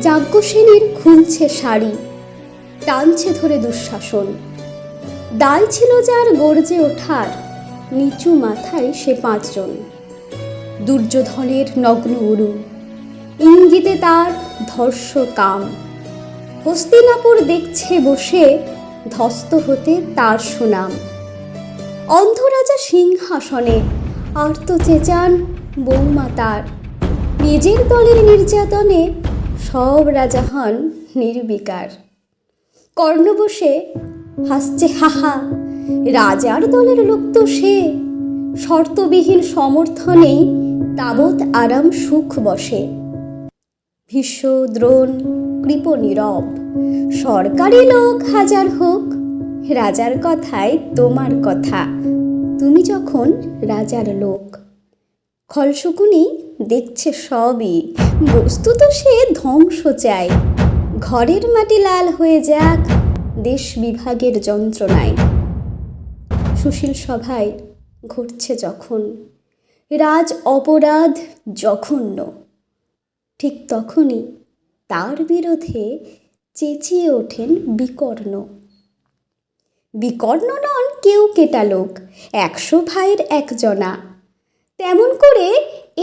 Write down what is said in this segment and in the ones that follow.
যাজ্ঞসেনীর খুলছে শাড়ি, টানছে ধরে দুঃশাসন। দায় ছিল যার গর্জে ওঠার, নিচু মাথায় সে 5 জন। দুর্যোধনের নগ্ন উরু, ইঙ্গিতে তার ধর্ষ কাম। হস্তিনাপুর দেখছে বসে, ধস্ত হতে তার সুনাম। অন্ধরাজা সিংহাসনে, আর্ত চেঁচান বৌমা তার। নিজের দলের নির্যাতনে সব রাজা হন নির্বিকার। কর্ণ বসে হাসছে হাহা, রাজার দলের লোক তো সে। শর্তবিহীন সমর্থনেই তাবৎ আরাম সুখ বসে। ভীষ্ম দ্রোণ কৃপ নীরব, সরকারি লোক হাজার হোক, রাজার কথায় তোমার কথা, তুমি যখন রাজার লোক। খলশকুনি দেখছে সবই, বস্তুত সে ধ্বংস চায়। ঘরের মাটি লাল হয়ে যাক দেশ বিভাগের যন্ত্রণায়। সুশীল সভায় ঘটছে যখন রাজ অপরাধ জঘন্য, ঠিক তখনই তার বিরোধে চেঁচিয়ে ওঠেন বিকর্ণ। বিকর্ণ নন কেউ কেটা লোক, 100 ভাইয়ের একজনা। তেমন করে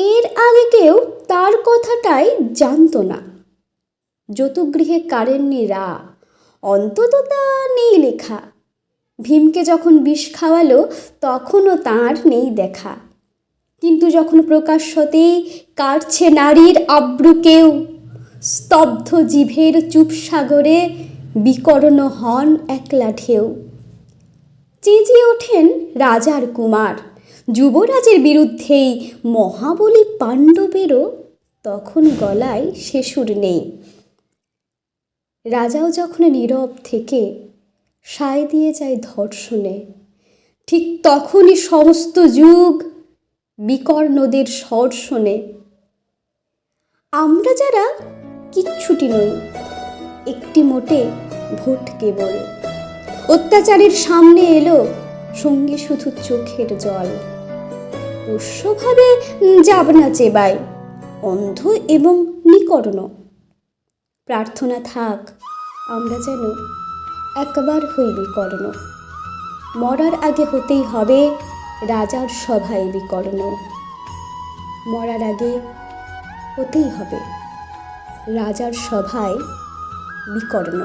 এর আগে কেউ তার কথাটাই জানত না। যতুগৃহে কারেননি রা, অন্তত তা নেই লেখা। ভীমকে যখন বিষ খাওয়ালো তখনও তাঁর নেই দেখা। কিন্তু যখন প্রকাশ্যতেই কাটছে নারীর আব্রু কেউ, স্তব্ধ জিভের চুপ সাগরে বিকর্ণ হন একলা ঢেউ। চেঁচিয়ে ওঠেন রাজার কুমার, যুবরাজের বিরুদ্ধেই। মহাবলী পাণ্ডবেরও তখন গলায় সে সুর নেই। রাজাও যখন নীরব থেকে সায় দিয়ে যায় ধর্ষণে, ঠিক তখনই সমস্ত যুগ বিকর্ণদের স্বর শোনে। আমরা যারা কিচ্ছুটি নই, একটি মোটে ভোট কেবল। অত্যাচারের সামনে এলো সঙ্গে শুধু চোখের জল। পোষ্যভাবে যাব না চেবাই, অন্ধ এবং নিকর্ণ। প্রার্থনা থাক আমরা যেন একবার হই বিকর্ণ। মরার আগে হতেই হবে রাজার সভায় বিকর্ণ। মরার আগে হতেই হবে রাজার সভায় বিকর্ণ।